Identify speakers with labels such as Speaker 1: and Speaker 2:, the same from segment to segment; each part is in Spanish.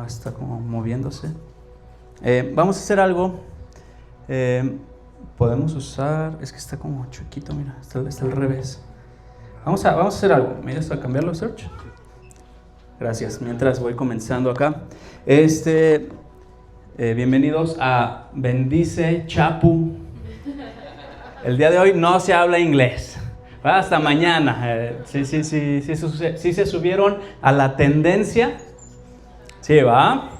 Speaker 1: Está como moviéndose. Vamos a hacer algo. Podemos usar... Es que está como chiquito, mira. Está al revés. Vamos a hacer algo. ¿Me ayudas a cambiarlo, Serge? Gracias. Mientras voy comenzando acá. Bienvenidos a Bendice Chapu. El día de hoy no se habla inglés. Hasta mañana. Sí se subieron a la tendencia. Sí, va.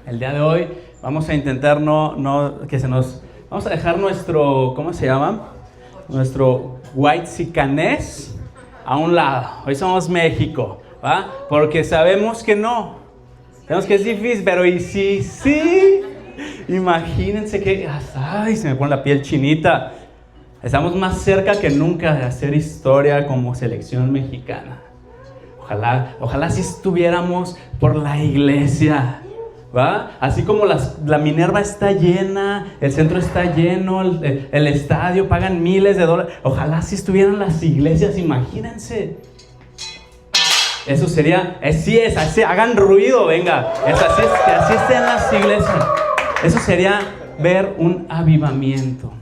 Speaker 1: El día de hoy vamos a intentar vamos a dejar nuestro, ¿cómo se llama? Nuestro whitexicanés a un lado. Hoy somos México, ¿va? Porque sabemos que no. Sabemos que es difícil, pero y sí. Imagínense que, ay, se me pone la piel chinita. Estamos más cerca que nunca de hacer historia como selección mexicana. Ojalá si estuviéramos por la iglesia, ¿va? Así como la Minerva está llena, el centro está lleno, el estadio, pagan miles de dólares. Ojalá si estuvieran las iglesias, imagínense. Eso sería, así, hagan ruido, venga. Que así estén las iglesias. Eso sería ver un avivamiento,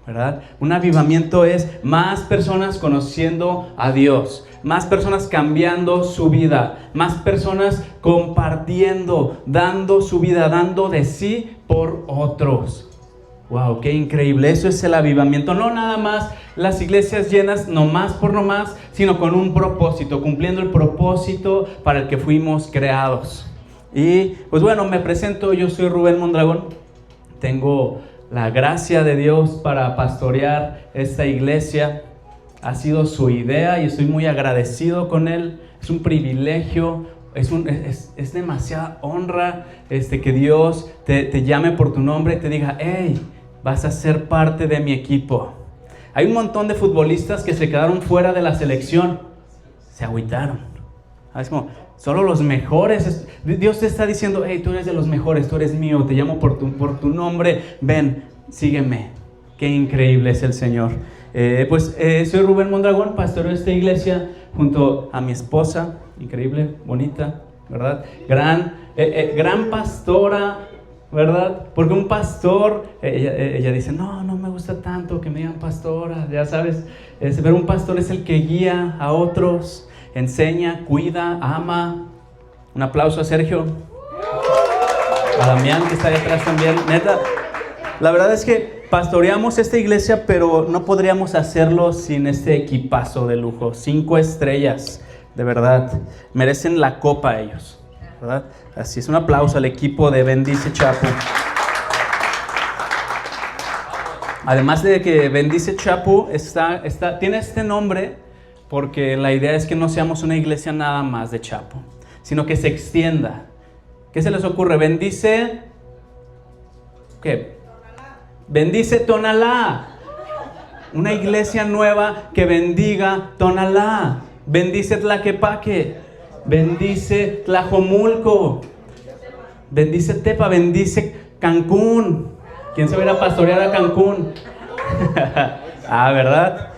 Speaker 1: ¿verdad? Un avivamiento es más personas conociendo a Dios, más personas cambiando su vida, más personas compartiendo, dando su vida, dando de sí por otros. ¡Wow! ¡Qué increíble! Eso es el avivamiento. No nada más las iglesias llenas, nomás por nomás, sino con un propósito, cumpliendo el propósito para el que fuimos creados. Y pues bueno, me presento, yo soy Rubén Mondragón. Tengo la gracia de Dios para pastorear esta iglesia. Ha sido su idea y estoy muy agradecido con él. Es un privilegio, es demasiada honra que Dios te llame por tu nombre y te diga: hey, vas a ser parte de mi equipo. Hay un montón de futbolistas que se quedaron fuera de la selección, se agüitaron. Es como, solo los mejores. Dios te está diciendo: hey, tú eres de los mejores, tú eres mío, te llamo por tu nombre, ven, sígueme. Qué increíble es el Señor. Soy Rubén Mondragón, pastor de esta iglesia junto a mi esposa, increíble, bonita, ¿verdad? Gran pastora, ¿verdad? Porque un pastor, ella dice: no me gusta tanto que me digan pastora, ya sabes, pero un pastor es el que guía a otros, enseña, cuida, ama. Un aplauso a Sergio, a Damián que está ahí atrás también. Neta, la verdad es que pastoreamos esta iglesia, pero no podríamos hacerlo sin este equipazo de lujo. 5 estrellas, de verdad, merecen la copa ellos, ¿verdad? Así es, un aplauso al equipo de Bendice Chapu. Además de que Bendice Chapu tiene este nombre porque la idea es que no seamos una iglesia nada más de Chapu, sino que se extienda. ¿Qué se les ocurre? Bendice... ¿qué? Bendice Tonalá. Una iglesia nueva que bendiga Tonalá. Bendice Tlaquepaque. Bendice Tlajomulco. Bendice Tepa. Bendice Cancún. ¿Quién se va a ir a pastorear a Cancún? ¿Verdad?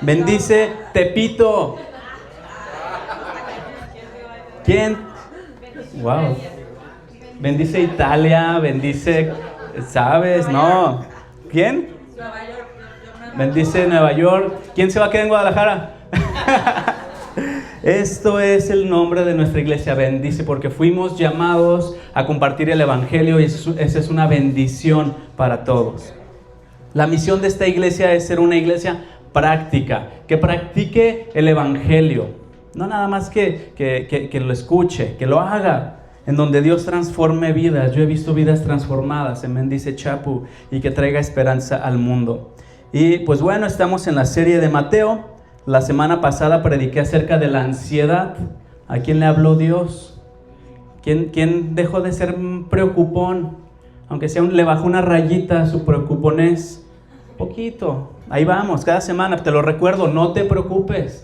Speaker 1: Bendice Tepito. ¿Quién? Wow. Bendice Italia. Bendice... ¿sabes? No. ¿Quién?
Speaker 2: Nueva York.
Speaker 1: Bendice Nueva York. ¿Quién se va a quedar en Guadalajara? Esto es el nombre de nuestra iglesia, Bendice, porque fuimos llamados a compartir el evangelio y esa es una bendición para todos. La misión de esta iglesia es ser una iglesia práctica, que practique el evangelio. No nada más que lo escuche, que lo haga. En donde Dios transforme vidas. Yo he visto vidas transformadas en Bendice Chapu y que traiga esperanza al mundo. Y pues bueno, estamos en la serie de Mateo. La semana pasada prediqué acerca de la ansiedad. ¿A quién le habló Dios? ¿Quién dejó de ser preocupón? Aunque le bajó una rayita a su preocuponés. Poquito. Ahí vamos, cada semana te lo recuerdo, no te preocupes.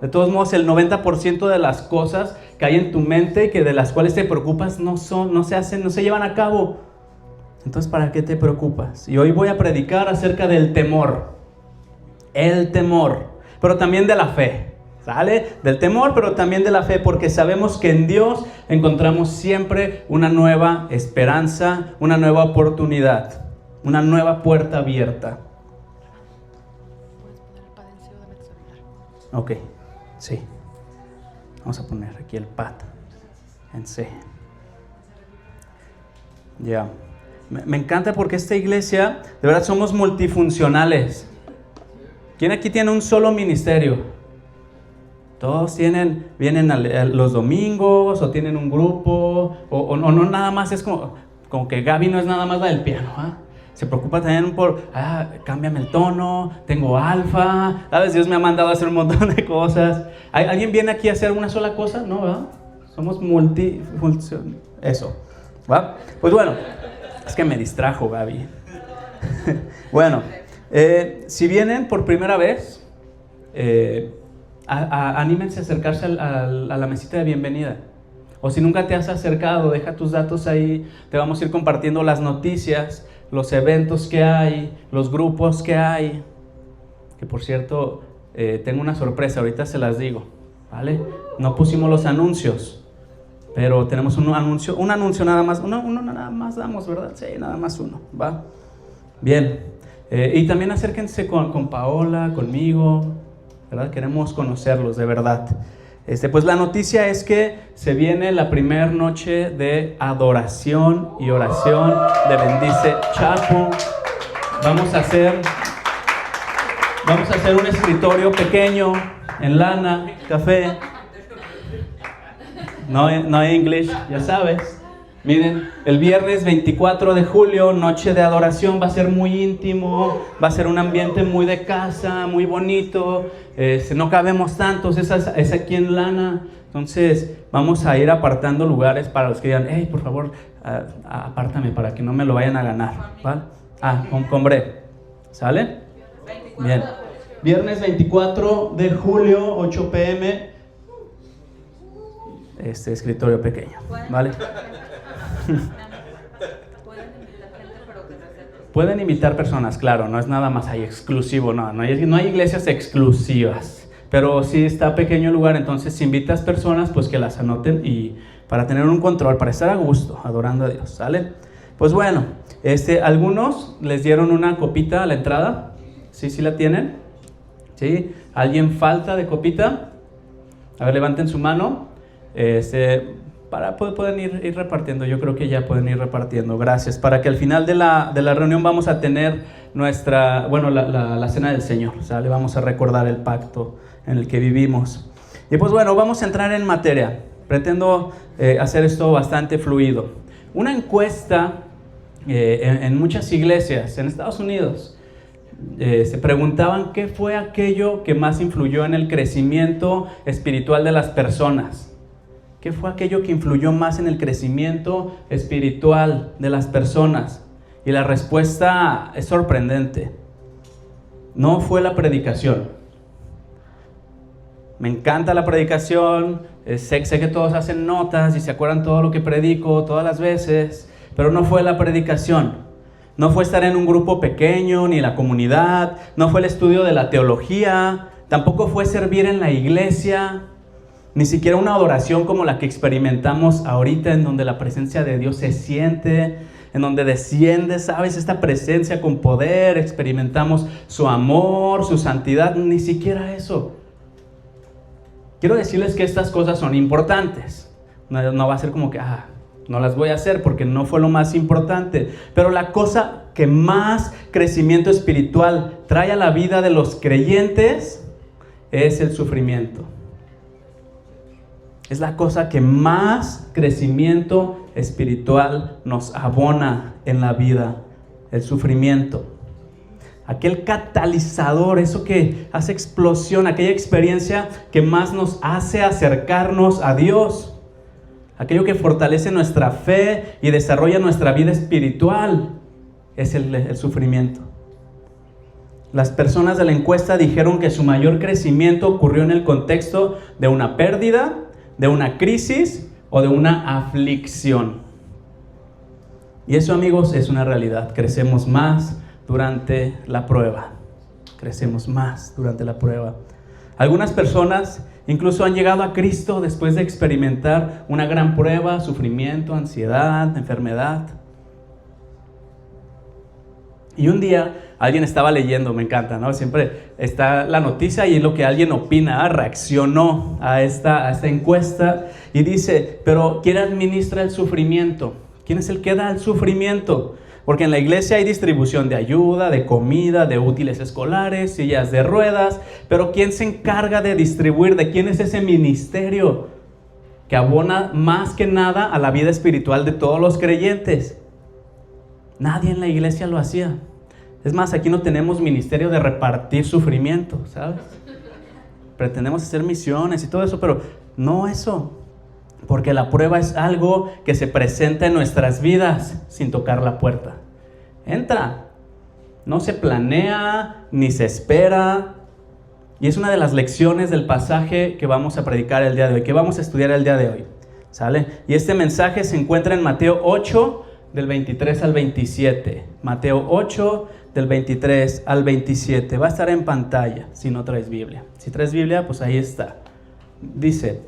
Speaker 1: De todos modos, el 90% de las cosas que hay en tu mente, que de las cuales te preocupas, no se llevan a cabo. Entonces, ¿para qué te preocupas? Y hoy voy a predicar acerca del temor. El temor, pero también de la fe. ¿Sale? Del temor, pero también de la fe, porque sabemos que en Dios encontramos siempre una nueva esperanza, una nueva oportunidad, una nueva puerta abierta. Ok, sí. Vamos a poner aquí el pad en C. Ya. Me encanta porque esta iglesia, de verdad, somos multifuncionales. ¿Quién aquí tiene un solo ministerio? Todos vienen los domingos o tienen un grupo o no nada más es como que Gaby no es nada más la del piano, ¿eh? Se preocupa también por, cámbiame el tono, tengo alfa, ¿sabes? Dios me ha mandado a hacer un montón de cosas. ¿Alguien viene aquí a hacer una sola cosa? No, ¿verdad? Somos multifuncionales. Eso, ¿va? Pues bueno, es que me distrajo Gaby. Bueno, si vienen por primera vez, anímense a acercarse a la mesita de bienvenida. O si nunca te has acercado, deja tus datos ahí. Te vamos a ir compartiendo las noticias, los eventos que hay, los grupos que hay. Que por cierto, tengo una sorpresa, ahorita se las digo, ¿vale? No pusimos los anuncios, pero tenemos un anuncio nada más. Uno nada más damos, ¿verdad? Sí, nada más uno, ¿va? Bien. Y también acérquense con Paola, conmigo, ¿verdad? Queremos conocerlos, de verdad. Pues la noticia es que se viene la primera noche de adoración y oración de Bendice Chapu. Vamos a hacer un escritorio pequeño en lana, café. No hay English, ya sabes. Miren, el viernes 24 de julio, noche de adoración, va a ser muy íntimo, va a ser un ambiente muy de casa, muy bonito, no cabemos tantos, es aquí en lana, entonces vamos a ir apartando lugares para los que digan, hey, por favor, apártame para que no me lo vayan a ganar, ¿vale? Con Bre, ¿sale? Bien, viernes 24 de julio, 8 p.m., escritorio pequeño, ¿vale? Pueden invitar personas, claro, no es nada más ahí exclusivo, no hay iglesias exclusivas, pero si está pequeño el lugar, entonces si invitas personas, pues que las anoten y para tener un control, para estar a gusto, adorando a Dios, ¿sale? Pues bueno, algunos les dieron una copita a la entrada, ¿sí la tienen? ¿Sí? ¿Alguien falta de copita? A ver, levanten su mano, pueden ir repartiendo, yo creo que ya pueden ir repartiendo, gracias, para que al final de la reunión vamos a tener la cena del Señor, ¿sale? Vamos a recordar el pacto en el que vivimos. Y pues bueno, vamos a entrar en materia, pretendo hacer esto bastante fluido. Una encuesta en muchas iglesias en Estados Unidos, se preguntaban qué fue aquello que más influyó en el crecimiento espiritual de las personas. ¿Qué fue aquello que influyó más en el crecimiento espiritual de las personas? Y la respuesta es sorprendente. No fue la predicación. Me encanta la predicación, sé que todos hacen notas y se acuerdan todo lo que predico todas las veces, pero no fue la predicación. No fue estar en un grupo pequeño, ni la comunidad, no fue el estudio de la teología, tampoco fue servir en la iglesia. Ni siquiera una adoración como la que experimentamos ahorita, en donde la presencia de Dios se siente, en donde desciende, ¿sabes? Esta presencia con poder, experimentamos su amor, su santidad, ni siquiera eso. Quiero decirles que estas cosas son importantes. No va a ser como que, no las voy a hacer porque no fue lo más importante. Pero la cosa que más crecimiento espiritual trae a la vida de los creyentes es el sufrimiento. Es la cosa que más crecimiento espiritual nos abona en la vida, el sufrimiento. Aquel catalizador, eso que hace explosión, aquella experiencia que más nos hace acercarnos a Dios. Aquello que fortalece nuestra fe y desarrolla nuestra vida espiritual, es el sufrimiento. Las personas de la encuesta dijeron que su mayor crecimiento ocurrió en el contexto de una pérdida, de una crisis o de una aflicción. Y eso, amigos, es una realidad. Crecemos más durante la prueba. Crecemos más durante la prueba. Algunas personas incluso han llegado a Cristo después de experimentar una gran prueba, sufrimiento, ansiedad, enfermedad. Y un día alguien estaba leyendo, me encanta, ¿no? Siempre está la noticia y es lo que alguien opina, reaccionó a esta encuesta y dice, pero ¿quién administra el sufrimiento? ¿Quién es el que da el sufrimiento? Porque en la iglesia hay distribución de ayuda, de comida, de útiles escolares, sillas de ruedas, pero ¿quién se encarga de distribuir? ¿De quién es ese ministerio que abona más que nada a la vida espiritual de todos los creyentes? Nadie en la iglesia lo hacía. Es más, aquí no tenemos ministerio de repartir sufrimiento, ¿sabes? Pretendemos hacer misiones y todo eso, pero no eso. Porque la prueba es algo que se presenta en nuestras vidas sin tocar la puerta. Entra. No se planea, ni se espera. Y es una de las lecciones del pasaje que vamos a predicar el día de hoy, que vamos a estudiar el día de hoy. ¿Sale? Y este mensaje se encuentra en Mateo 8, del 23 al 27. Mateo 8, del 23 al 27. Va a estar en pantalla si no traes Biblia. Si traes Biblia, pues ahí está. Dice: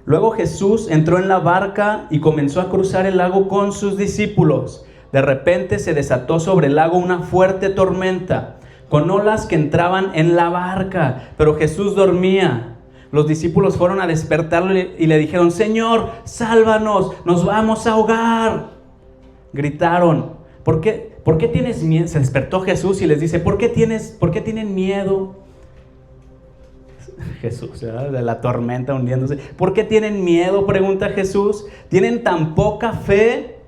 Speaker 1: luego Jesús entró en la barca y comenzó a cruzar el lago con sus discípulos. De repente se desató sobre el lago una fuerte tormenta, con olas que entraban en la barca, pero Jesús dormía. Los discípulos fueron a despertarlo y le dijeron: Señor, sálvanos, nos vamos a ahogar. Gritaron: ¿Por qué tienes miedo? Se despertó Jesús y les dice: ¿Por qué tienen miedo? Jesús, ¿verdad? De la tormenta hundiéndose. ¿Por qué tienen miedo?, pregunta Jesús. ¿Tienen tan poca fe?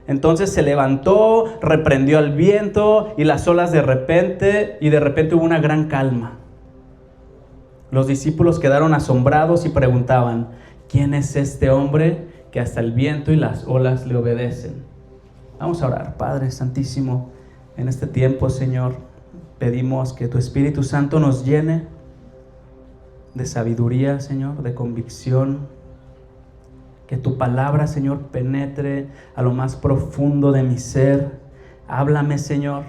Speaker 1: Entonces se levantó, reprendió al viento y las olas de repente hubo una gran calma. Los discípulos quedaron asombrados y preguntaban: ¿quién es este hombre que hasta el viento y las olas le obedecen? Vamos a orar. Padre Santísimo, en este tiempo, Señor, pedimos que tu Espíritu Santo nos llene de sabiduría, Señor, de convicción. Que tu palabra, Señor, penetre a lo más profundo de mi ser. Háblame, Señor.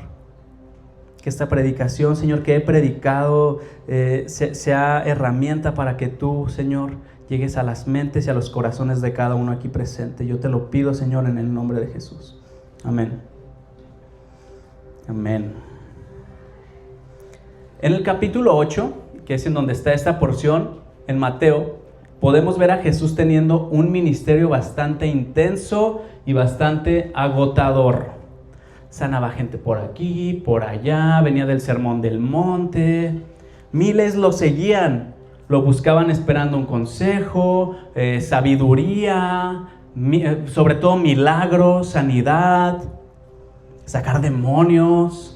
Speaker 1: Que esta predicación, Señor, que he predicado sea herramienta para que tú, Señor, llegues a las mentes y a los corazones de cada uno aquí presente. Yo te lo pido, Señor, en el nombre de Jesús. Amén. Amén. En el capítulo 8, que es en donde está esta porción, en Mateo, podemos ver a Jesús teniendo un ministerio bastante intenso y bastante agotador. Sanaba gente por aquí, por allá, venía del Sermón del Monte. Miles lo seguían, lo buscaban esperando un consejo, sabiduría, sobre todo milagros, sanidad, sacar demonios.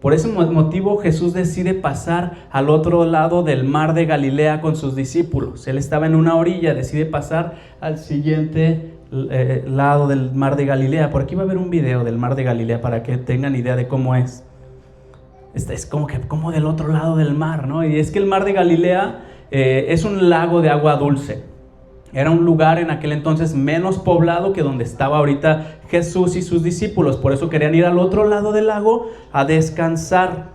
Speaker 1: Por ese motivo Jesús decide pasar al otro lado del mar de Galilea con sus discípulos. Él estaba en una orilla, decide pasar al siguiente lado del mar de Galilea. Por aquí va a haber un video del mar de Galilea para que tengan idea de cómo es. Es como del otro lado del mar, ¿no? Y es que el mar de Galilea es un lago de agua dulce. Era un lugar en aquel entonces menos poblado que donde estaba ahorita Jesús y sus discípulos. Por eso querían ir al otro lado del lago a descansar.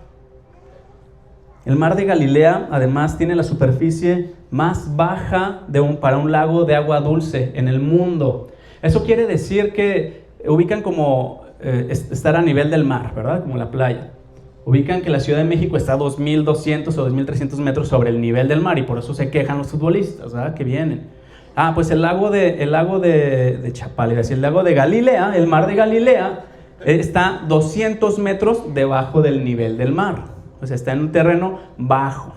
Speaker 1: El mar de Galilea, además, tiene la superficie más baja para un lago de agua dulce en el mundo. Eso quiere decir que ubican como estar a nivel del mar, ¿verdad? Como la playa. Ubican que la Ciudad de México está a 2.200 o 2.300 metros sobre el nivel del mar y por eso se quejan los futbolistas, ¿verdad? Que vienen. Pues el lago de Chapala, el lago de Galilea, el mar de Galilea, está 200 metros debajo del nivel del mar. O sea, está en un terreno bajo.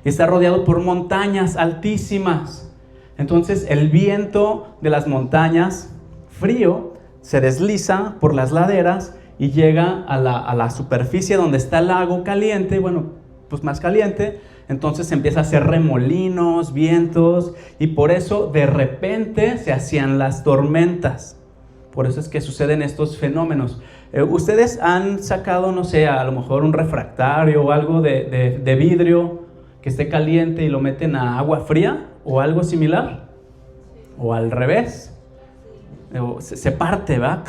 Speaker 1: Está rodeado por montañas altísimas. Entonces, el viento de las montañas, frío, se desliza por las laderas y llega a la superficie donde está el lago caliente, bueno, pues más caliente. Entonces empieza a hacer remolinos, vientos, y por eso de repente se hacían las tormentas. Por eso es que suceden estos fenómenos. Ustedes han sacado, no sé, a lo mejor un refractario o algo de vidrio que esté caliente y lo meten a agua fría o algo similar, o al revés, se parte, ¿va?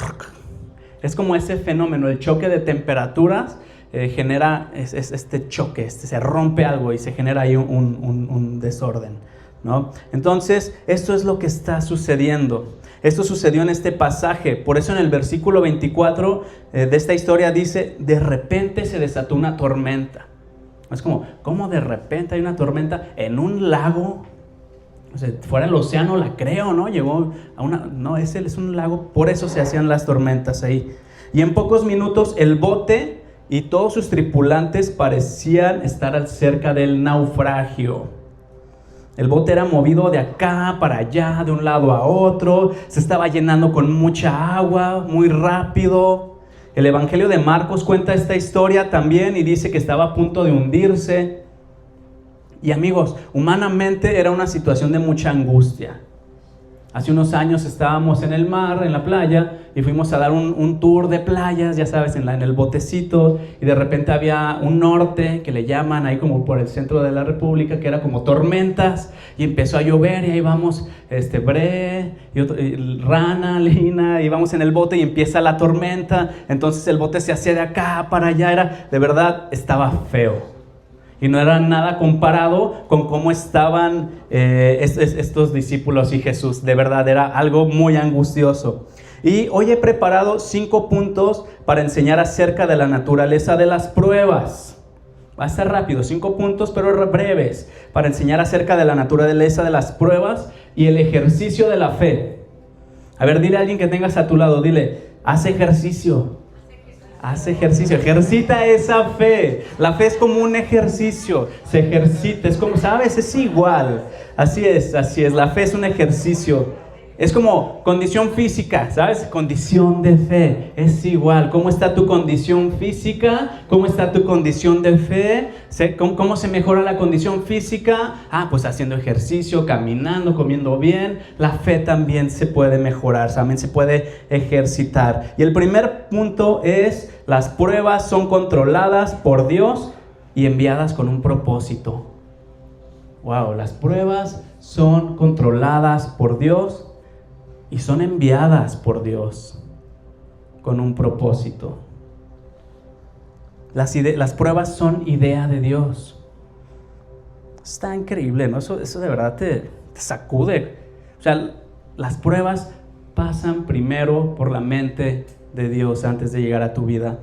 Speaker 1: Es como ese fenómeno, el choque de temperaturas genera este choque, se rompe algo y se genera ahí un desorden, ¿no? Entonces, esto es lo que está sucediendo. Esto sucedió en este pasaje. Por eso en el versículo 24 de esta historia dice, de repente se desató una tormenta. Es como, ¿cómo de repente hay una tormenta en un lago? O sea, fuera del océano la creo, ¿no? Llegó a no, es un lago, por eso se hacían las tormentas ahí. Y en pocos minutos el bote y todos sus tripulantes parecían estar cerca del naufragio. El bote era movido de acá para allá, de un lado a otro, se estaba llenando con mucha agua, muy rápido. El Evangelio de Marcos cuenta esta historia también y dice que estaba a punto de hundirse. Y amigos, humanamente era una situación de mucha angustia. Hace unos años estábamos en el mar, en la playa, y fuimos a dar un tour de playas, ya sabes, en el botecito, y de repente había un norte que le llaman ahí como por el centro de la República, que era como tormentas, y empezó a llover, y ahí vamos, Bre, y Rana, Lina, y vamos en el bote y empieza la tormenta, entonces el bote se hacía de acá para allá, de verdad, estaba feo. Y no era nada comparado con cómo estaban estos discípulos y Jesús. De verdad, era algo muy angustioso. Y hoy he preparado 5 puntos para enseñar acerca de la naturaleza de las pruebas. Va a estar rápido, 5 puntos, pero breves, para enseñar acerca de la naturaleza de las pruebas y el ejercicio de la fe. A ver, dile a alguien que tengas a tu lado, dile, haz ejercicio. Haz ejercicio, ejercita esa fe. La fe es como un ejercicio, se ejercita, es como, ¿sabes? Es igual. Así es, la fe es un ejercicio. Es como condición física, ¿sabes? Condición de fe, es igual. ¿Cómo está tu condición física? ¿Cómo está tu condición de fe? ¿Cómo se mejora la condición física? Pues haciendo ejercicio, caminando, comiendo bien. La fe también se puede mejorar, también se puede ejercitar. Y el primer punto es, las pruebas son controladas por Dios y enviadas con un propósito. Wow, las pruebas son controladas por Dios y son enviadas por Dios con un propósito. Las pruebas son idea de Dios. Está increíble, ¿no? Eso de verdad te sacude. O sea, las pruebas pasan primero por la mente de Dios antes de llegar a tu vida.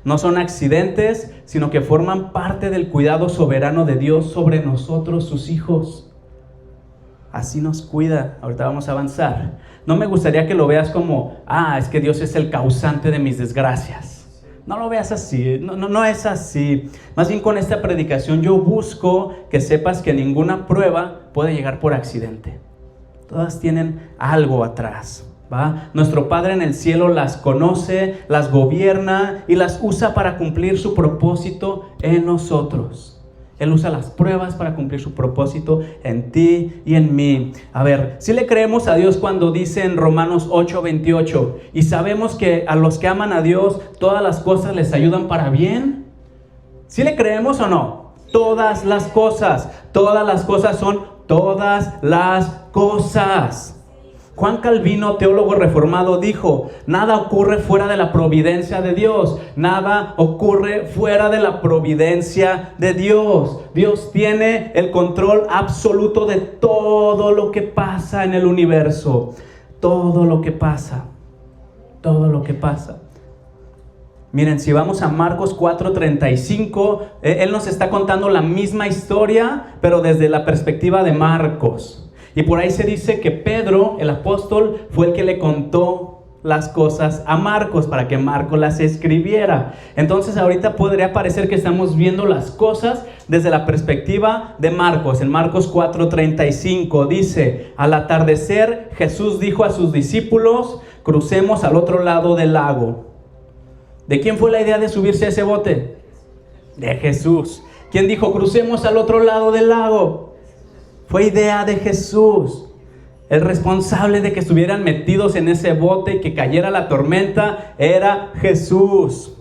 Speaker 1: No son accidentes, sino que forman parte del cuidado soberano de Dios sobre nosotros, sus hijos. Así nos cuida. Ahorita vamos a avanzar. No me gustaría que lo veas como, es que Dios es el causante de mis desgracias. No lo veas así, no es así. Más bien con esta predicación yo busco que sepas que ninguna prueba puede llegar por accidente. Todas tienen algo atrás, ¿va? Nuestro Padre en el cielo las conoce, las gobierna y las usa para cumplir su propósito en nosotros. Él usa las pruebas para cumplir su propósito en ti y en mí. A ver, si le creemos a Dios cuando dice en Romanos 8:28, y sabemos que a los que aman a Dios, todas las cosas les ayudan para bien. ¿Sí le creemos o no? Todas las cosas son todas las cosas. Juan Calvino, teólogo reformado, dijo, nada ocurre fuera de la providencia de Dios. Nada ocurre fuera de la providencia de Dios. Dios tiene el control absoluto de todo lo que pasa en el universo. Todo lo que pasa. Miren, si vamos a Marcos 4:35, Él nos está contando la misma historia, pero desde la perspectiva de Marcos. Y por ahí se dice que Pedro, el apóstol, fue el que le contó las cosas a Marcos para que Marcos las escribiera. Entonces ahorita podría parecer que estamos viendo las cosas desde la perspectiva de Marcos. En Marcos 4:35 dice, al atardecer Jesús dijo a sus discípulos, crucemos al otro lado del lago. ¿De quién fue la idea de subirse a ese bote? De Jesús. ¿Quién dijo crucemos al otro lado del lago? Fue idea de Jesús. El responsable de que estuvieran metidos en ese bote y que cayera la tormenta era Jesús.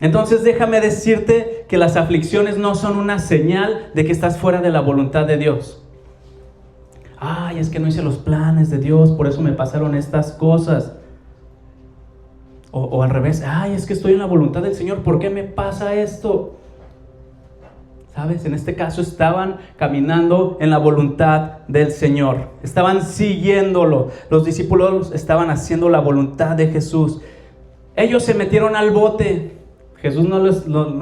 Speaker 1: Entonces déjame decirte que las aflicciones no son una señal de que estás fuera de la voluntad de Dios. Es que no hice los planes de Dios, por eso me pasaron estas cosas. O al revés, ay, es que estoy en la voluntad del Señor, ¿por qué me pasa esto? ¿Sabes? En este caso estaban caminando en la voluntad del Señor. Estaban siguiéndolo. Los discípulos estaban haciendo la voluntad de Jesús. Ellos se metieron al bote. Jesús no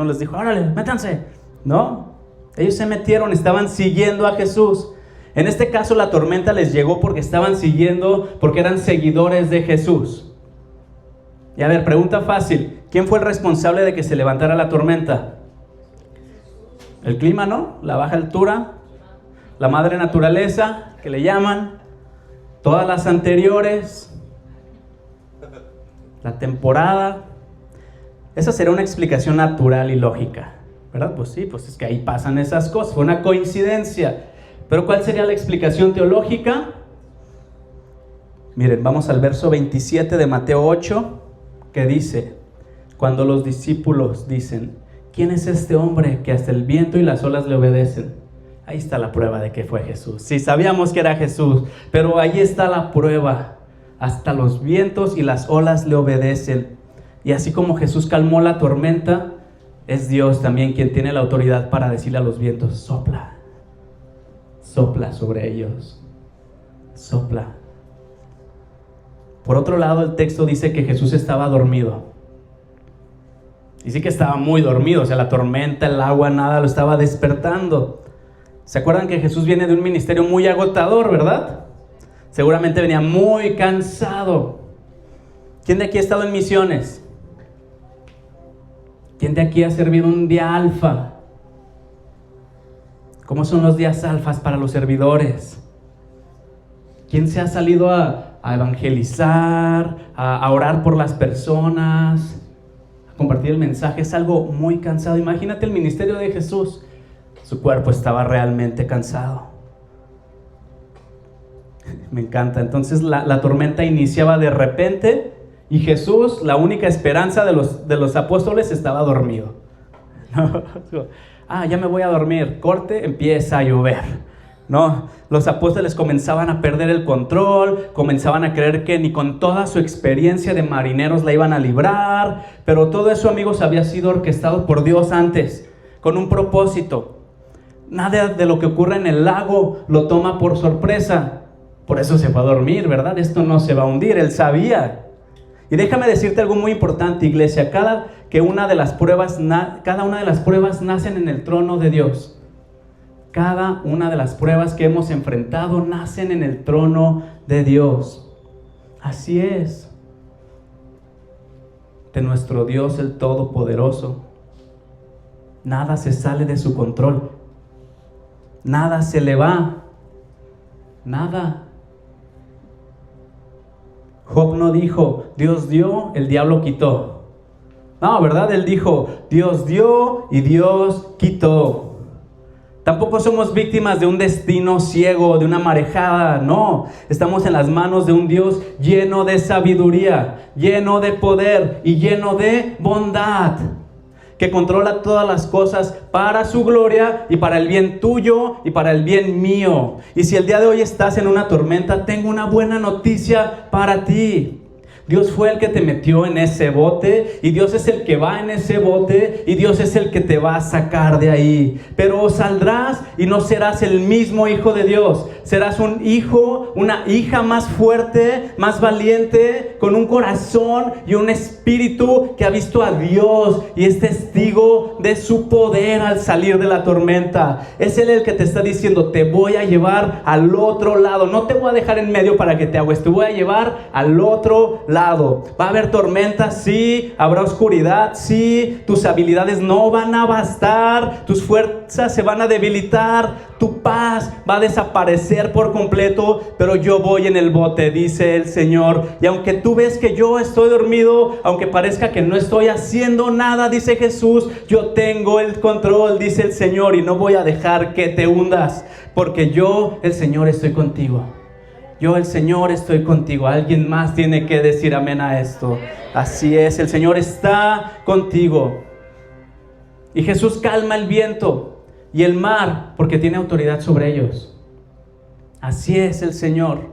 Speaker 1: les dijo, órale, métanse. No, ellos se metieron, estaban siguiendo a Jesús. En este caso la tormenta les llegó porque estaban siguiendo, porque eran seguidores de Jesús. Y a ver, pregunta fácil, ¿quién fue el responsable de que se levantara la tormenta? El clima, ¿no? La baja altura, la madre naturaleza, que le llaman, todas las anteriores, la temporada. Esa será una explicación natural y lógica, ¿verdad? Pues sí, pues es que ahí pasan esas cosas, fue una coincidencia. Pero ¿cuál sería la explicación teológica? Miren, vamos al verso 27 de Mateo 8, que dice, cuando los discípulos dicen, ¿quién es este hombre que hasta el viento y las olas le obedecen? Ahí está la prueba de que fue Jesús. Sí, sabíamos que era Jesús, pero ahí está la prueba. Hasta los vientos y las olas le obedecen. Y así como Jesús calmó la tormenta, es Dios también quien tiene la autoridad para decirle a los vientos, sopla. Sopla sobre ellos. Sopla. Por otro lado, el texto dice que Jesús estaba dormido. Y sí que estaba muy dormido, o sea, la tormenta, el agua, nada lo estaba despertando. ¿Se acuerdan que Jesús viene de un ministerio muy agotador, verdad? Seguramente venía muy cansado. ¿Quién de aquí ha estado en misiones? ¿Quién de aquí ha servido un día alfa? ¿Cómo son los días alfas para los servidores? ¿Quién se ha salido a evangelizar, a orar por las personas, a compartir el mensaje? Es algo muy cansado. Imagínate el ministerio de Jesús. Su cuerpo estaba realmente cansado. Me encanta. Entonces la tormenta iniciaba de repente y Jesús, la única esperanza de los apóstoles, estaba dormido. Ya me voy a dormir. Corte, empieza a llover. No, los apóstoles comenzaban a perder el control, comenzaban a creer que ni con toda su experiencia de marineros la iban a librar, pero todo eso, amigos, había sido orquestado por Dios antes, con un propósito. Nada de lo que ocurre en el lago lo toma por sorpresa, por eso se fue a dormir, ¿verdad? Esto no se va a hundir, él sabía. Y déjame decirte algo muy importante, iglesia, cada una de las pruebas nacen en el trono de Dios. Cada una de las pruebas que hemos enfrentado nacen en el trono de Dios. Así es. De nuestro Dios el Todopoderoso. Nada se sale de su control. Nada se le va. Nada. Job no dijo, Dios dio, el diablo quitó. No, ¿verdad? Él dijo, Dios dio y Dios quitó. Tampoco somos víctimas de un destino ciego, de una marejada, no. Estamos en las manos de un Dios lleno de sabiduría, lleno de poder y lleno de bondad, que controla todas las cosas para su gloria y para el bien tuyo y para el bien mío. Y si el día de hoy estás en una tormenta, tengo una buena noticia para ti. Dios fue el que te metió en ese bote y Dios es el que va en ese bote y Dios es el que te va a sacar de ahí. Pero saldrás y no serás el mismo hijo de Dios. Serás un hijo, una hija más fuerte, más valiente, con un corazón y un espíritu que ha visto a Dios y es testigo de su poder al salir de la tormenta. Es Él el que te está diciendo, te voy a llevar al otro lado. No te voy a dejar en medio para que te ahogues, te voy a llevar al otro lado. Va a haber tormentas, sí, habrá oscuridad, sí, tus habilidades no van a bastar, tus fuerzas se van a debilitar, tu paz va a desaparecer por completo, pero yo voy en el bote, dice el Señor. Y aunque tú ves que yo estoy dormido, aunque parezca que no estoy haciendo nada, dice Jesús, yo tengo el control, dice el Señor, y no voy a dejar que te hundas, porque yo, el Señor, estoy contigo. Yo, el Señor, estoy contigo. Alguien más tiene que decir amén a esto. Así es, el Señor está contigo. Y Jesús calma el viento y el mar porque tiene autoridad sobre ellos. Así es el Señor.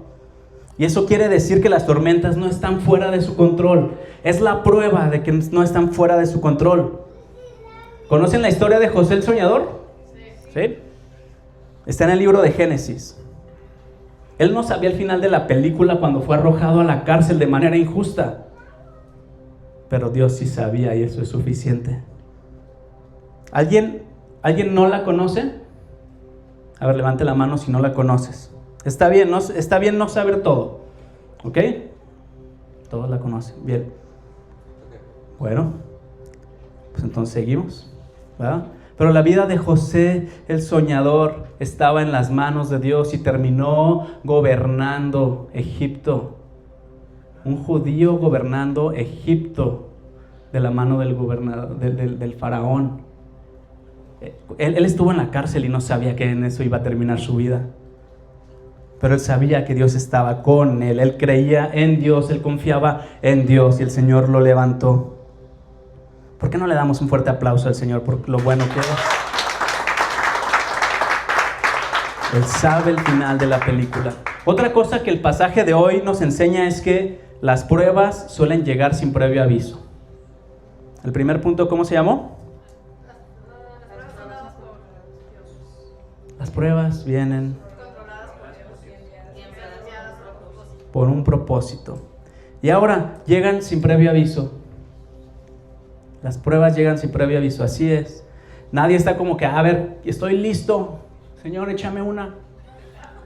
Speaker 1: Y eso quiere decir que las tormentas no están fuera de su control. Es la prueba de que no están fuera de su control. ¿Conocen la historia de José el soñador? ¿Sí? Está en el libro de Génesis. Él no sabía el final de la película cuando fue arrojado a la cárcel de manera injusta. Pero Dios sí sabía y eso es suficiente. ¿Alguien no la conoce? A ver, levante la mano si no la conoces. Está bien no saber todo. ¿Ok? Todos la conocen. Bien. Bueno, pues entonces seguimos, ¿verdad? Pero la vida de José el soñador estaba en las manos de Dios y terminó gobernando Egipto. Un judío gobernando Egipto de la mano del faraón. Él estuvo en la cárcel y no sabía que en eso iba a terminar su vida. Pero él sabía que Dios estaba con él. Él creía en Dios, él confiaba en Dios y el Señor lo levantó. ¿Por qué no le damos un fuerte aplauso al Señor por lo bueno que es? Él sabe el final de la película. Otra cosa que el pasaje de hoy nos enseña es que las pruebas suelen llegar sin previo aviso. El primer punto, ¿cómo se llamó? Las pruebas vienen por un propósito. Y ahora llegan sin previo aviso. Las pruebas llegan sin previo aviso, así es. Nadie está como que, a ver, estoy listo. Señor, échame una.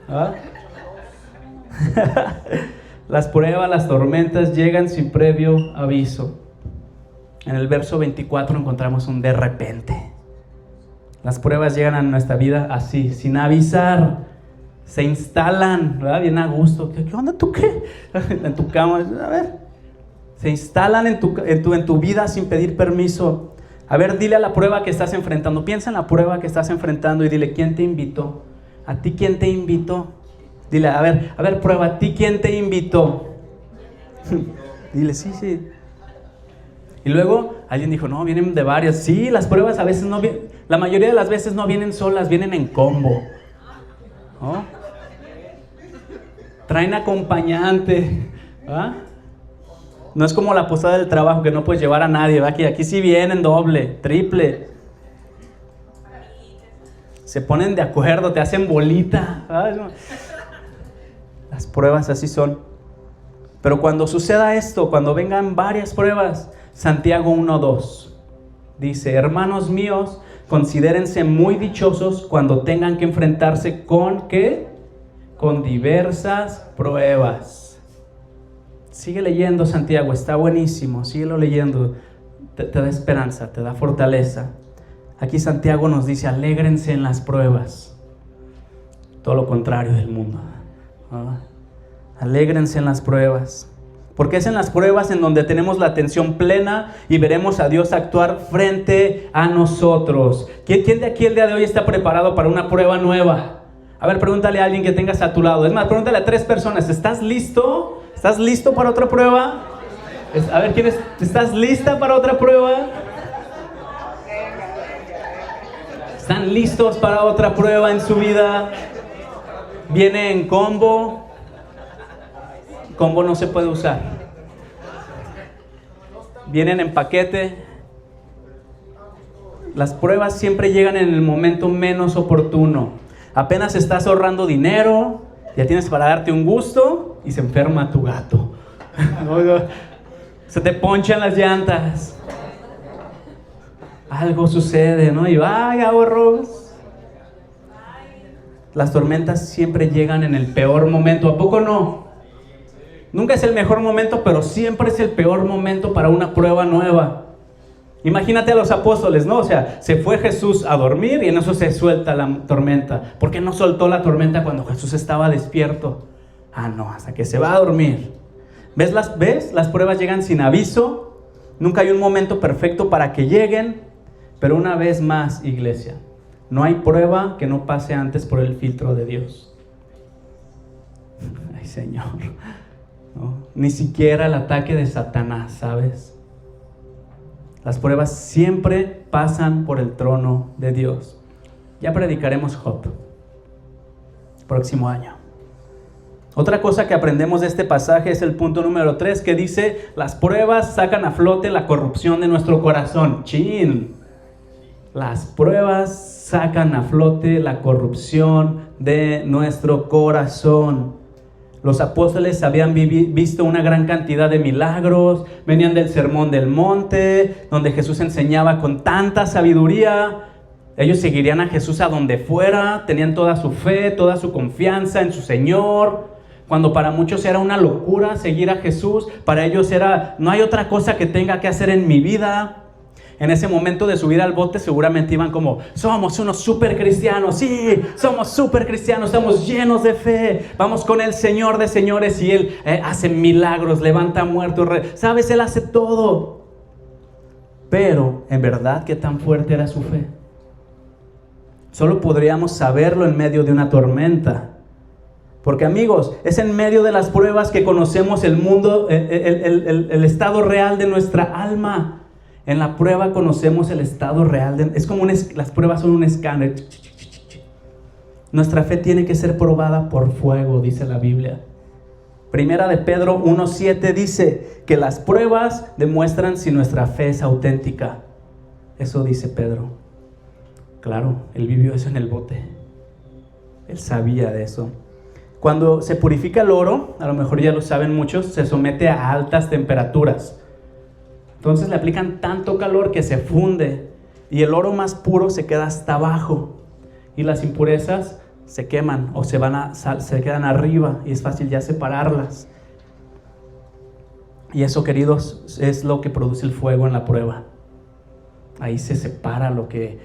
Speaker 1: ¿Ah? Las pruebas, las tormentas llegan sin previo aviso. En el verso 24 encontramos un de repente. Las pruebas llegan a nuestra vida así, sin avisar. Se instalan, ¿verdad? Bien a gusto. ¿Qué onda tú qué? En tu cama, a ver. Se instalan en tu vida sin pedir permiso. A ver, dile a la prueba que estás enfrentando. Piensa en la prueba que estás enfrentando y dile, ¿quién te invitó? ¿A ti quién te invitó? Dile, a ver, prueba, ¿a ti quién te invitó? Dile, sí. Y luego alguien dijo, no, vienen de varias. Sí, las pruebas a veces no vienen, la mayoría de las veces no vienen solas, vienen en combo. ¿No? Traen acompañante. ¿Ah? No es como la posada del trabajo que no puedes llevar a nadie, ¿verdad? Aquí sí vienen doble, triple. Se ponen de acuerdo, te hacen bolita. Las pruebas así son. Pero cuando suceda esto, cuando vengan varias pruebas, Santiago 1:2 dice, hermanos míos, considérense muy dichosos cuando tengan que enfrentarse con ¿qué? Con diversas pruebas. Sigue leyendo Santiago, está buenísimo, síguelo leyendo, te da esperanza, te da fortaleza. Aquí Santiago nos dice, alégrense en las pruebas. Todo lo contrario del mundo. ¿Ah? Alégrense en las pruebas. Porque es en las pruebas en donde tenemos la atención plena y veremos a Dios actuar frente a nosotros. ¿Quién de aquí el día de hoy está preparado para una prueba nueva? A ver, pregúntale a alguien que tengas a tu lado. Es más, pregúntale a 3 personas, ¿estás listo? ¿Estás listo para otra prueba? A ver, ¿estás lista para otra prueba? ¿Están listos para otra prueba en su vida? ¿Viene en combo? Combo no se puede usar. ¿Vienen en paquete? Las pruebas siempre llegan en el momento menos oportuno. Apenas estás ahorrando dinero, ya tienes para darte un gusto y se enferma tu gato. Se te ponchan las llantas. Algo sucede, ¿no? Y vaya ahorros. Las tormentas siempre llegan en el peor momento, ¿a poco no? Nunca es el mejor momento, pero siempre es el peor momento para una prueba nueva. Imagínate a los apóstoles, ¿no? O sea, se fue Jesús a dormir y en eso se suelta la tormenta. ¿Por qué no soltó la tormenta cuando Jesús estaba despierto? Ah, no, hasta que se va a dormir. ¿Ves? Las pruebas llegan sin aviso. Nunca hay un momento perfecto para que lleguen. Pero una vez más, iglesia, no hay prueba que no pase antes por el filtro de Dios. Ay, Señor. ¿No? Ni siquiera el ataque de Satanás, ¿sabes? Las pruebas siempre pasan por el trono de Dios. Ya predicaremos Job próximo año. Otra cosa que aprendemos de este pasaje es el punto número 3, que dice: las pruebas sacan a flote la corrupción de nuestro corazón. ¡Chin! Las pruebas sacan a flote la corrupción de nuestro corazón. Los apóstoles habían visto una gran cantidad de milagros, venían del Sermón del Monte, donde Jesús enseñaba con tanta sabiduría. Ellos seguirían a Jesús a donde fuera, tenían toda su fe, toda su confianza en su Señor. Cuando para muchos era una locura seguir a Jesús, para ellos era: no hay otra cosa que tenga que hacer en mi vida. En ese momento de subir al bote seguramente iban como: somos unos super cristianos, sí, somos super cristianos, estamos llenos de fe, vamos con el Señor de señores y Él hace milagros, levanta muertos, ¿sabes? Él hace todo. Pero, ¿en verdad qué tan fuerte era su fe? Solo podríamos saberlo en medio de una tormenta. Porque, amigos, es en medio de las pruebas que conocemos el mundo, el estado real de nuestra alma. En la prueba conocemos el estado real. Es como las pruebas son un escáner. Nuestra fe tiene que ser probada por fuego, dice la Biblia. Primera de Pedro 1:7 dice que las pruebas demuestran si nuestra fe es auténtica. Eso dice Pedro. Claro, él vivió eso en el bote. Él sabía de eso. Cuando se purifica el oro, a lo mejor ya lo saben muchos, se somete a altas temperaturas. Entonces le aplican tanto calor que se funde y el oro más puro se queda hasta abajo y las impurezas se queman o se quedan arriba y es fácil ya separarlas. Y eso, queridos, es lo que produce el fuego en la prueba. Ahí se separa lo que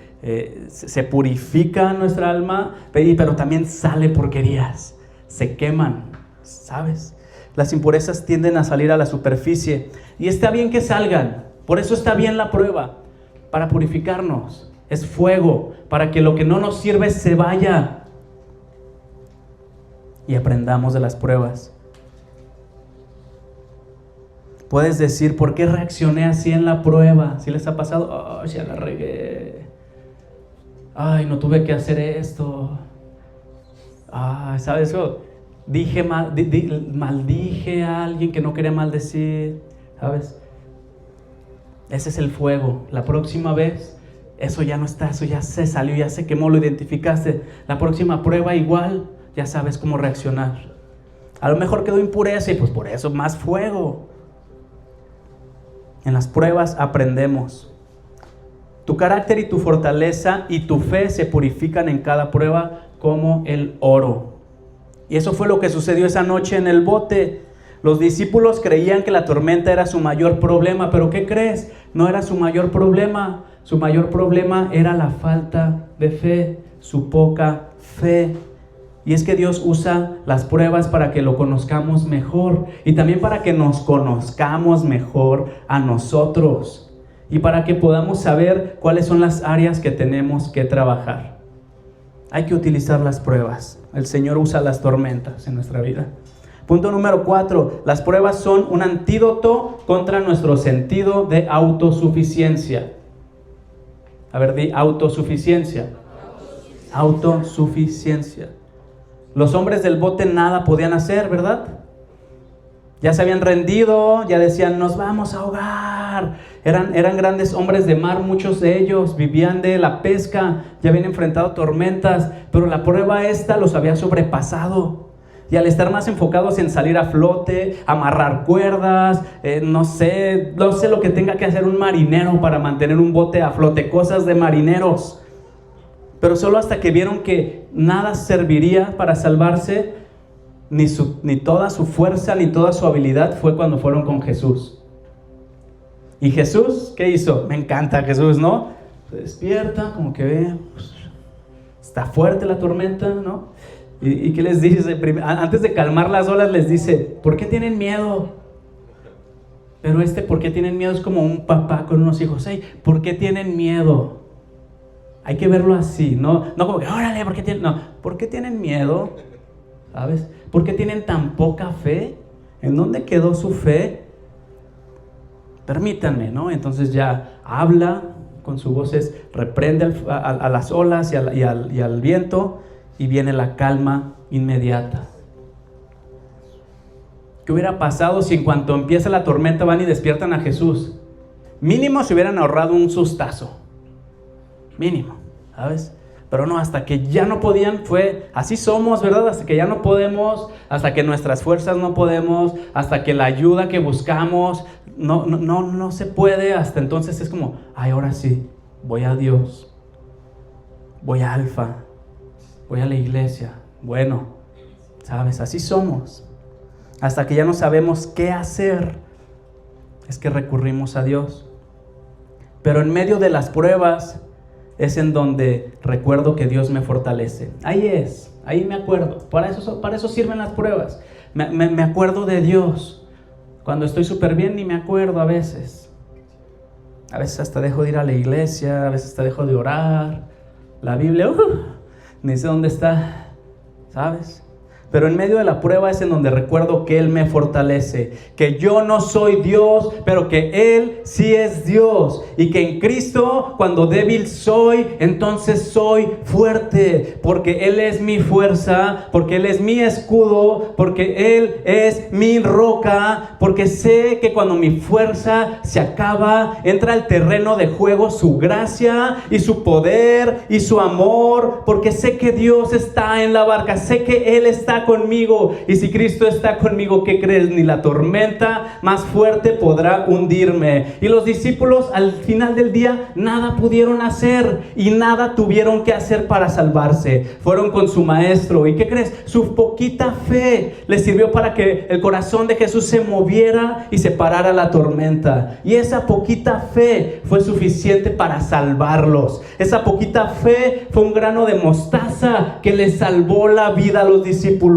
Speaker 1: se purifica nuestra alma, pero también sale porquerías. Se queman, ¿sabes? Las impurezas tienden a salir a la superficie y está bien que salgan. Por eso está bien la prueba, para purificarnos. Es fuego, para que lo que no nos sirve se vaya y aprendamos de las pruebas. Puedes decir: ¿por qué reaccioné así en la prueba? ¿Sí les ha pasado? Oh, ya la regué. Ay, no tuve que hacer esto. ¿Sabes? Dije maldije a alguien que no quería maldecir, ¿sabes? Ese es el fuego. La próxima vez, eso ya no está, eso ya se salió, ya se quemó, lo identificaste. La próxima prueba igual, ya sabes cómo reaccionar. A lo mejor quedó impureza y pues por eso más fuego. En las pruebas aprendemos. Tu carácter y tu fortaleza y tu fe se purifican en cada prueba como el oro. Y eso fue lo que sucedió esa noche en el bote. Los discípulos creían que la tormenta era su mayor problema, pero ¿qué crees? No era su mayor problema. Su mayor problema era la falta de fe, su poca fe. Y es que Dios usa las pruebas para que lo conozcamos mejor y también para que nos conozcamos mejor a nosotros y para que podamos saber cuáles son las áreas que tenemos que trabajar. Hay que utilizar las pruebas. El Señor usa las tormentas en nuestra vida. Punto número 4. Las pruebas son un antídoto contra nuestro sentido de autosuficiencia. A ver, di autosuficiencia. Autosuficiencia. Los hombres del bote nada podían hacer, ¿verdad? Ya se habían rendido, ya decían: nos vamos a ahogar. Eran grandes hombres de mar, muchos de ellos vivían de la pesca, ya habían enfrentado tormentas, pero la prueba esta los había sobrepasado. Y al estar más enfocados en salir a flote, amarrar cuerdas, no sé lo que tenga que hacer un marinero para mantener un bote a flote, cosas de marineros. Pero solo hasta que vieron que nada serviría para salvarse, ni toda su fuerza, ni toda su habilidad, fue cuando fueron con Jesús. ¿Y Jesús qué hizo? Me encanta Jesús, ¿no? Se despierta, como que ve, está fuerte la tormenta, ¿no? ¿Y qué les dice? Antes de calmar las olas les dice: ¿por qué tienen miedo? Pero ¿por qué tienen miedo? Es como un papá con unos hijos. Hey, ¿por qué tienen miedo? Hay que verlo así, no como que, órale, ¿por qué tienen? No, ¿por qué tienen miedo? ¿Sabes? ¿Por qué tienen tan poca fe? ¿En dónde quedó su fe? Permítanme, ¿no? Entonces ya habla con su voz, reprende a las olas y al viento, y viene la calma inmediata. ¿Qué hubiera pasado si en cuanto empieza la tormenta van y despiertan a Jesús? Mínimo se hubieran ahorrado un sustazo. Mínimo, ¿sabes? Pero no, hasta que ya no podían, fue, así somos, ¿verdad? Hasta que ya no podemos, hasta que nuestras fuerzas no podemos, hasta que la ayuda que buscamos no se puede, hasta entonces es como, ay, ahora sí, voy a Dios, voy a Alfa, voy a la iglesia. Bueno, ¿sabes? Así somos. Hasta que ya no sabemos qué hacer, es que recurrimos a Dios. Pero en medio de las pruebas es en donde recuerdo que Dios me fortalece. Ahí me acuerdo. Para eso sirven las pruebas. Me acuerdo de Dios. Cuando estoy súper bien ni me acuerdo a veces. A veces hasta dejo de ir a la iglesia, a veces hasta dejo de orar. La Biblia, ni sé dónde está, ¿sabes? Pero en medio de la prueba es en donde recuerdo que Él me fortalece, que yo no soy Dios, pero que Él sí es Dios, y que en Cristo, cuando débil soy, entonces soy fuerte, porque Él es mi fuerza, porque Él es mi escudo, porque Él es mi roca, porque sé que cuando mi fuerza se acaba, entra al terreno de juego su gracia y su poder y su amor, porque sé que Dios está en la barca, sé que Él está conmigo, y si Cristo está conmigo, ¿qué crees? Ni la tormenta más fuerte podrá hundirme. Y los discípulos al final del día nada pudieron hacer y nada tuvieron que hacer para salvarse. Fueron con su maestro, ¿y qué crees? Su poquita fe les sirvió para que el corazón de Jesús se moviera y se parara la tormenta, y esa poquita fe fue suficiente para salvarlos. Esa poquita fe fue un grano de mostaza que les salvó la vida a los discípulos.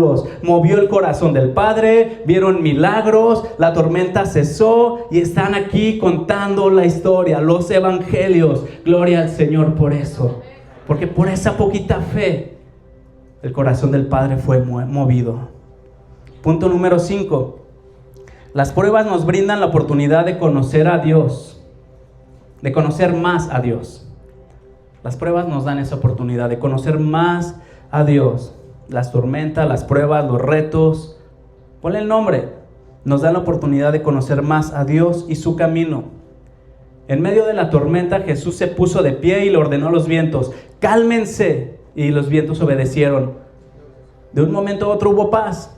Speaker 1: Movió el corazón del Padre, vieron milagros, la tormenta cesó y están aquí contando la historia, los evangelios. Gloria al Señor por eso, porque por esa poquita fe el corazón del Padre fue movido. Punto número 5. Las pruebas nos brindan la oportunidad de conocer a Dios, de conocer más a Dios. Las pruebas nos dan esa oportunidad de conocer más a Dios. Las tormentas, las pruebas, los retos, ponle el nombre, nos dan la oportunidad de conocer más a Dios y su camino. En medio de la tormenta, Jesús se puso de pie y le ordenó a los vientos, cálmense, y los vientos obedecieron. De un momento a otro hubo paz.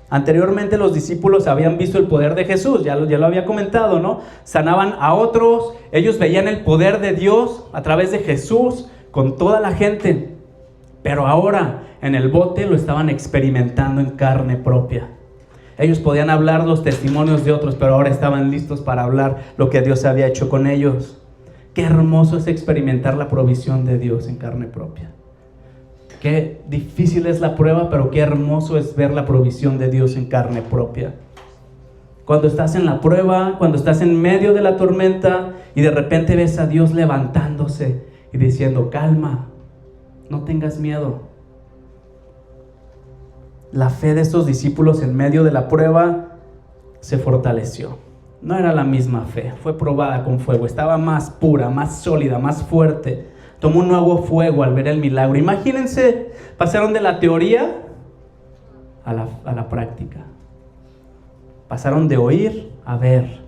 Speaker 1: Anteriormente los discípulos habían visto el poder de Jesús, ya lo había comentado, ¿no? Sanaban a otros, ellos veían el poder de Dios a través de Jesús con toda la gente. Pero ahora en el bote lo estaban experimentando en carne propia. Ellos podían hablar los testimonios de otros, pero ahora estaban listos para hablar lo que Dios había hecho con ellos. Qué hermoso es experimentar la provisión de Dios en carne propia. Qué difícil es la prueba, pero qué hermoso es ver la provisión de Dios en carne propia. Cuando estás en la prueba, cuando estás en medio de la tormenta y de repente ves a Dios levantándose y diciendo, calma, no tengas miedo. La fe de estos discípulos en medio de la prueba se fortaleció. No era la misma fe, fue probada con fuego, estaba más pura, más sólida, más fuerte. Tomó un nuevo fuego al ver el milagro. Imagínense, pasaron de la teoría a la práctica. Pasaron de oír a ver.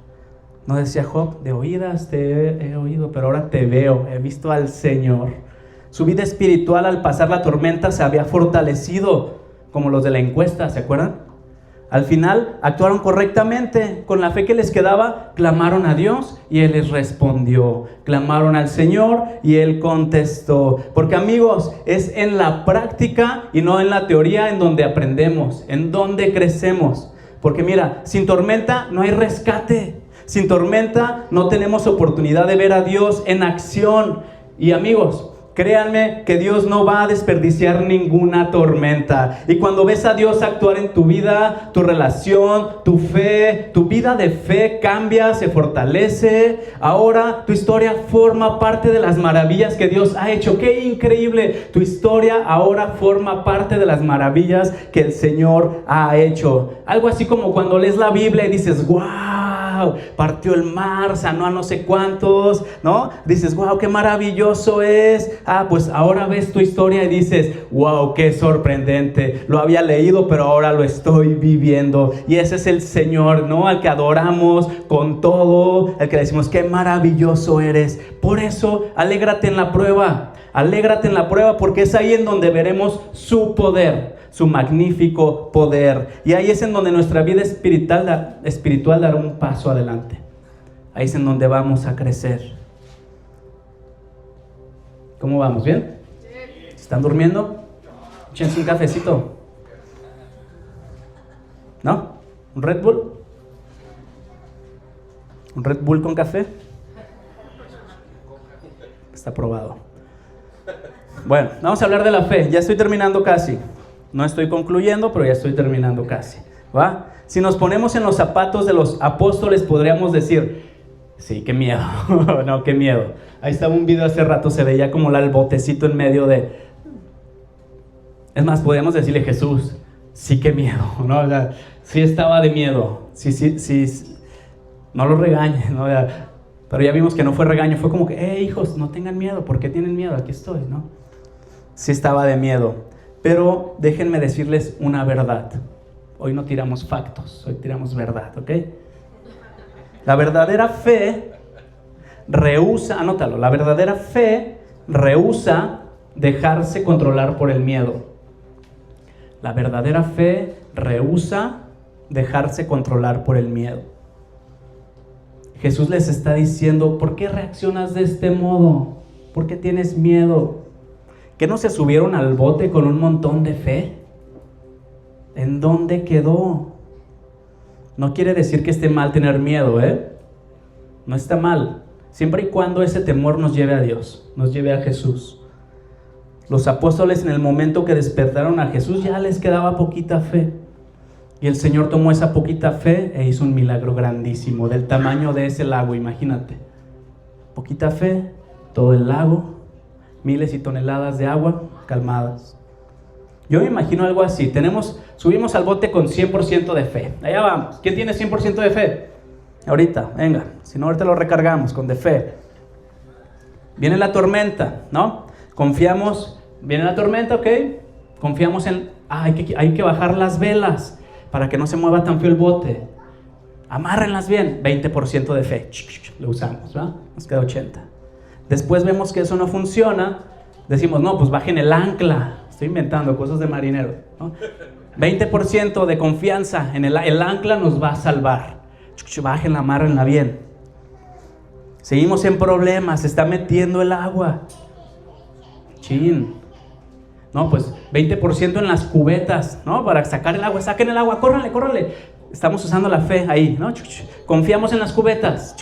Speaker 1: No decía Job, de oídas te he oído, pero ahora te veo, he visto al Señor. Su vida espiritual al pasar la tormenta se había fortalecido, como los de la encuesta, ¿se acuerdan? Al final actuaron correctamente, con la fe que les quedaba, clamaron a Dios y Él les respondió. Clamaron al Señor y Él contestó. Porque amigos, es en la práctica y no en la teoría en donde aprendemos, en donde crecemos. Porque mira, sin tormenta no hay rescate. Sin tormenta no tenemos oportunidad de ver a Dios en acción. Y amigos, créanme que Dios no va a desperdiciar ninguna tormenta. Y cuando ves a Dios actuar en tu vida, tu relación, tu fe, tu vida de fe cambia, se fortalece. Ahora tu historia forma parte de las maravillas que Dios ha hecho. ¡Qué increíble! Tu historia ahora forma parte de las maravillas que el Señor ha hecho. Algo así como cuando lees la Biblia y dices, ¡wow! wow, partió el mar, sanó a no sé cuántos, ¿no? Dices, wow, qué maravilloso es. Pues ahora ves tu historia y dices, wow, qué sorprendente. Lo había leído, pero ahora lo estoy viviendo. Y ese es el Señor, ¿no? Al que adoramos con todo, al que decimos, qué maravilloso eres. Por eso, alégrate en la prueba. Alégrate en la prueba, porque es ahí en donde veremos su poder, su magnífico poder. Y ahí es en donde nuestra vida espiritual dará un paso adelante. Ahí es en donde vamos a crecer. ¿Cómo vamos? ¿Bien? ¿Están durmiendo? Échense un cafecito. ¿No? ¿Un Red Bull? ¿Un Red Bull con café? Está probado. Bueno, vamos a hablar de la fe. Ya estoy terminando casi. No estoy concluyendo, pero ya estoy terminando casi. ¿Va? Si nos ponemos en los zapatos de los apóstoles, podríamos decir, sí, qué miedo. No, qué miedo. Ahí estaba un video hace rato, se veía como el botecito en medio de... Es más, podríamos decirle, Jesús, sí, qué miedo, ¿no? O sea, sí estaba de miedo. Sí. No lo regañes, ¿no? Pero ya vimos que no fue regaño, fue como que, hijos, no tengan miedo. ¿Por qué tienen miedo? Aquí estoy, ¿no? Sí estaba de miedo. Pero déjenme decirles una verdad. Hoy no tiramos factos, hoy tiramos verdad, ¿ok? La verdadera fe rehúsa, anótalo, la verdadera fe rehúsa dejarse controlar por el miedo. La verdadera fe rehúsa dejarse controlar por el miedo. Jesús les está diciendo, ¿por qué reaccionas de este modo? ¿Por qué tienes miedo? ¿Que no se subieron al bote con un montón de fe? ¿En dónde quedó? No quiere decir que esté mal tener miedo, No está mal, siempre y cuando ese temor nos lleve a Dios, nos lleve a Jesús. Los apóstoles, en el momento que despertaron a Jesús, ya les quedaba poquita fe. Y el Señor tomó esa poquita fe e hizo un milagro grandísimo, del tamaño de ese lago, imagínate. Poquita fe, todo el lago, miles y toneladas de agua calmadas. Yo me imagino algo así. Subimos al bote con 100% de fe. Allá vamos. ¿Quién tiene 100% de fe? Ahorita, venga. Si no, ahorita lo recargamos con de fe. Viene la tormenta, ¿no? Confiamos. Viene la tormenta, ¿ok? Confiamos en... hay que bajar las velas para que no se mueva tan feo el bote. Amárrenlas bien. 20% de fe. Lo usamos, ¿verdad? Nos queda 80%. Después vemos que eso no funciona. Decimos, no, pues bajen el ancla. Estoy inventando cosas de marinero, ¿no? 20% de confianza en el ancla nos va a salvar. Bájenla, amárrenla bien. Seguimos en problemas, se está metiendo el agua. No, pues 20% en las cubetas, ¿no? Para sacar el agua, saquen el agua, córranle. Estamos usando la fe ahí, ¿no? Confiamos en las cubetas.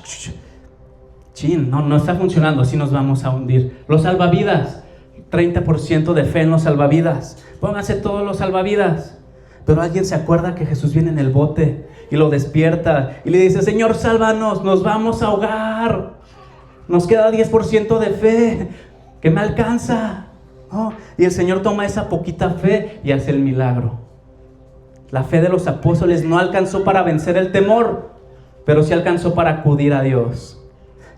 Speaker 1: No está funcionando, así nos vamos a hundir. Los salvavidas. 30% de fe en los salvavidas. Pónganse todos los salvavidas. Pero alguien se acuerda que Jesús viene en el bote y lo despierta y le dice, Señor, sálvanos, nos vamos a ahogar. Nos queda 10% de fe, que me alcanza. Y el Señor toma esa poquita fe y hace el milagro. La fe de los apóstoles no alcanzó para vencer el temor, pero sí alcanzó para acudir a Dios.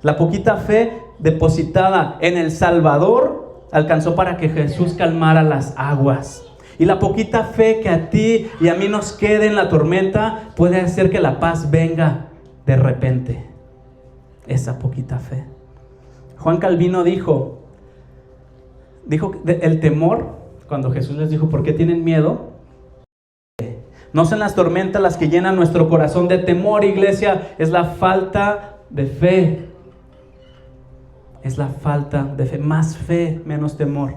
Speaker 1: La poquita fe depositada en el Salvador alcanzó para que Jesús calmara las aguas. Y la poquita fe que a ti y a mí nos quede en la tormenta puede hacer que la paz venga de repente. Esa poquita fe. Juan Calvino dijo el temor, cuando Jesús les dijo, ¿por qué tienen miedo? No son las tormentas las que llenan nuestro corazón de temor, iglesia, es la falta de fe. Es la falta de fe. Más fe, menos temor.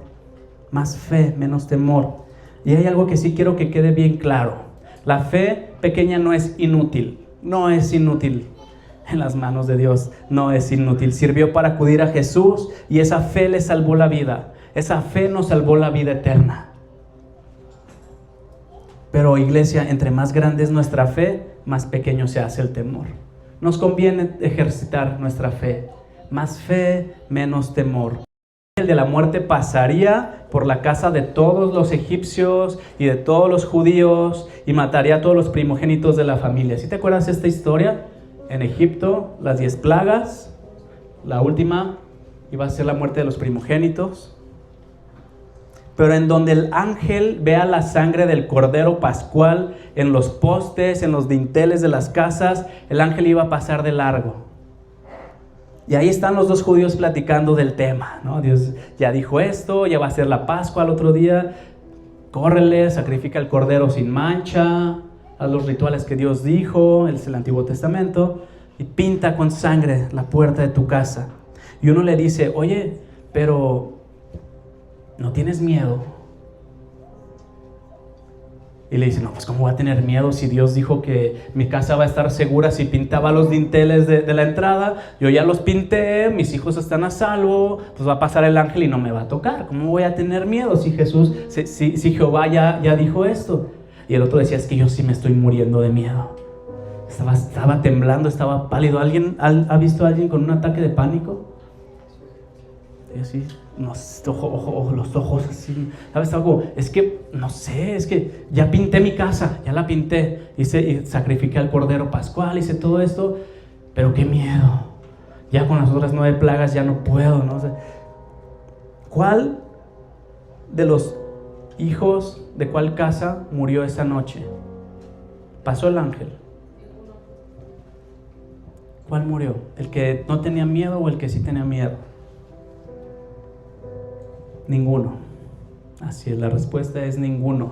Speaker 1: Más fe, menos temor. Y hay algo que sí quiero que quede bien claro. La fe pequeña no es inútil. No es inútil en las manos de Dios. No es inútil. Sirvió para acudir a Jesús y esa fe le salvó la vida. Esa fe nos salvó la vida eterna. Pero iglesia, entre más grande es nuestra fe, más pequeño se hace el temor. Nos conviene ejercitar nuestra fe. Más fe, menos temor. El de la muerte pasaría por la casa de todos los egipcios y de todos los judíos y mataría a todos los primogénitos de la familia. ¿Sí te acuerdas de esta historia? en Egipto, las 10 plagas. La última iba a ser la muerte de los primogénitos. Pero en donde el ángel vea la sangre del cordero pascual en los postes, en los dinteles de las casas, el ángel iba a pasar de largo. Y ahí están los dos judíos platicando del tema, ¿no? Dios ya dijo esto, ya va a ser la Pascua al otro día. Córrele, sacrifica el cordero sin mancha, haz los rituales que Dios dijo, es el Antiguo Testamento, y pinta con sangre la puerta de tu casa. Y uno le dice, oye, pero ¿no tienes miedo? Y le dice, no, pues ¿cómo voy a tener miedo si Dios dijo que mi casa va a estar segura si pintaba los dinteles de la entrada? Yo ya los pinté, mis hijos están a salvo, pues va a pasar el ángel y no me va a tocar. ¿Cómo voy a tener miedo si si Jehová ya dijo esto? Y el otro decía, es que yo sí me estoy muriendo de miedo. Estaba temblando, estaba pálido. ¿Alguien ha visto a alguien con un ataque de pánico? Y así, los ojos así, ¿sabes algo? Es que, no sé, es que ya pinté mi casa, ya la pinté, y sacrifiqué al cordero pascual, hice todo esto, pero qué miedo, ya con las otras 9 plagas ya no puedo, ¿no? O sea, ¿cuál de los hijos de cuál casa murió esa noche? Pasó el ángel. ¿Cuál murió? ¿El que no tenía miedo o el que sí tenía miedo? Ninguno. Así es, la respuesta es ninguno.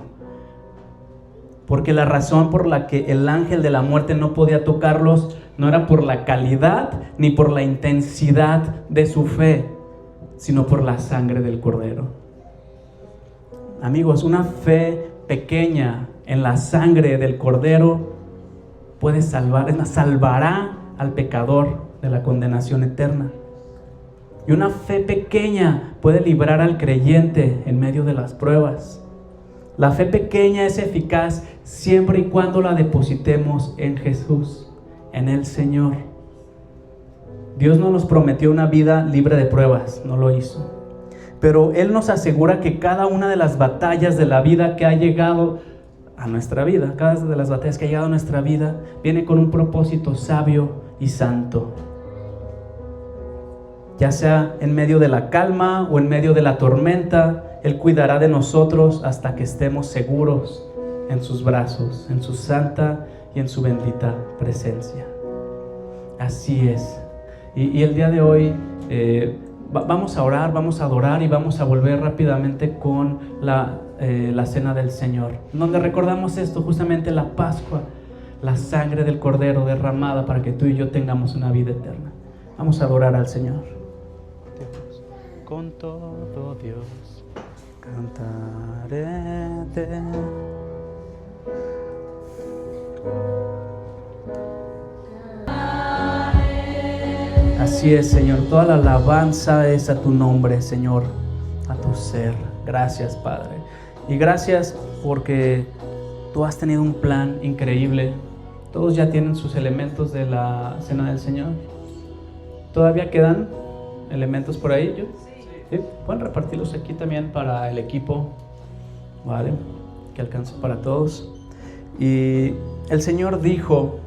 Speaker 1: Porque la razón por la que el ángel de la muerte no podía tocarlos no era por la calidad ni por la intensidad de su fe, sino por la sangre del cordero. Amigos, una fe pequeña en la sangre del cordero puede salvará al pecador de la condenación eterna. Y una fe pequeña puede librar al creyente en medio de las pruebas. La fe pequeña es eficaz siempre y cuando la depositemos en Jesús, en el Señor. Dios no nos prometió una vida libre de pruebas, no lo hizo. Pero Él nos asegura que cada una de las batallas de la vida que ha llegado a nuestra vida, cada una de las batallas que ha llegado a nuestra vida, viene con un propósito sabio y santo. Ya sea en medio de la calma o en medio de la tormenta, Él cuidará de nosotros hasta que estemos seguros en sus brazos, en su santa y en su bendita presencia. Así es. Y el día de hoy vamos a orar, vamos a adorar y vamos a volver rápidamente con la cena del Señor, donde recordamos esto, justamente la Pascua, la sangre del Cordero derramada para que tú y yo tengamos una vida eterna. Vamos a adorar al Señor. Con todo Dios cantaré. Así es, Señor, toda la alabanza es a tu nombre, Señor, a tu ser. Gracias, Padre. Y gracias porque tú has tenido un plan increíble. Todos ya tienen sus elementos de la cena del Señor. ¿Todavía quedan elementos por ahí? ¿Sí? Pueden repartirlos aquí también para el equipo, ¿vale? Que alcance para todos. Y el Señor dijo,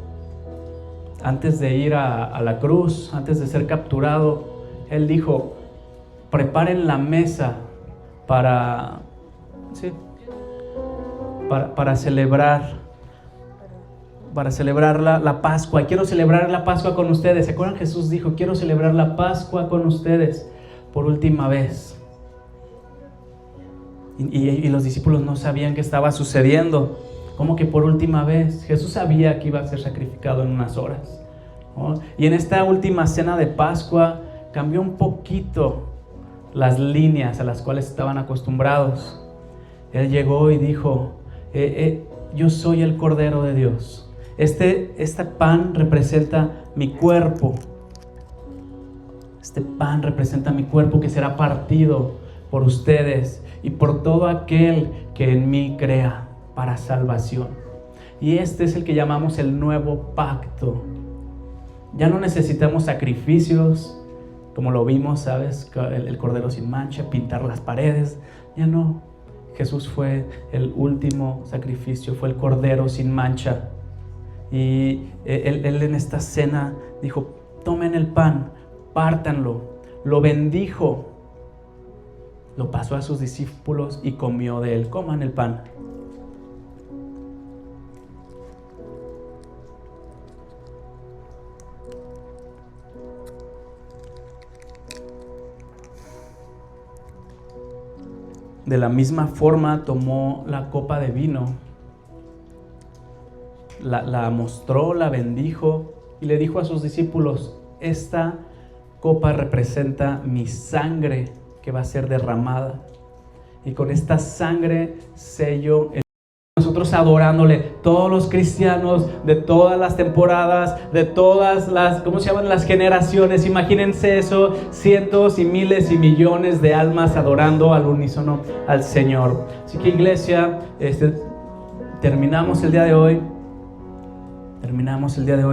Speaker 1: antes de ir a la cruz, antes de ser capturado, Él dijo, preparen la mesa para celebrar la Pascua. Quiero celebrar la Pascua con ustedes. ¿Se acuerdan? Jesús dijo, quiero celebrar la Pascua con ustedes por última vez. Y los discípulos no sabían qué estaba sucediendo. ¿Cómo que por última vez? Jesús sabía que iba a ser sacrificado en unas horas, ¿no? Y en esta última cena de Pascua cambió un poquito las líneas a las cuales estaban acostumbrados. Él llegó y dijo, yo soy el Cordero de Dios. Este pan representa mi cuerpo. Este pan representa mi cuerpo que será partido por ustedes y por todo aquel que en mí crea para salvación. Y este es el que llamamos el nuevo pacto. Ya no necesitamos sacrificios, como lo vimos, ¿sabes? El cordero sin mancha, pintar las paredes. Ya no. Jesús fue el último sacrificio, fue el cordero sin mancha. Y él en esta cena dijo, tomen el pan, pártanlo, lo bendijo, lo pasó a sus discípulos y comió de él. Coman el pan. De la misma forma tomó la copa de vino, la mostró, la bendijo y le dijo a sus discípulos, esta copa representa mi sangre que va a ser derramada. Y con esta sangre sello el... Nosotros adorándole, todos los cristianos de todas las temporadas, de todas las, ¿cómo se llaman? Las generaciones. Imagínense eso, cientos y miles y millones de almas adorando al unísono al Señor. Así que iglesia, terminamos el día de hoy.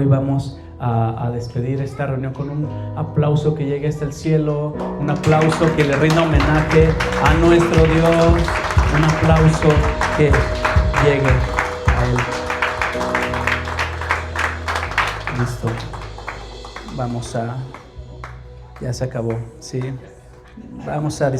Speaker 1: Vamos a despedir esta reunión con un aplauso que llegue hasta el cielo, un aplauso que le rinda homenaje a nuestro Dios, un aplauso que llegue a Él. Listo. Ya se acabó, ¿sí? Vamos a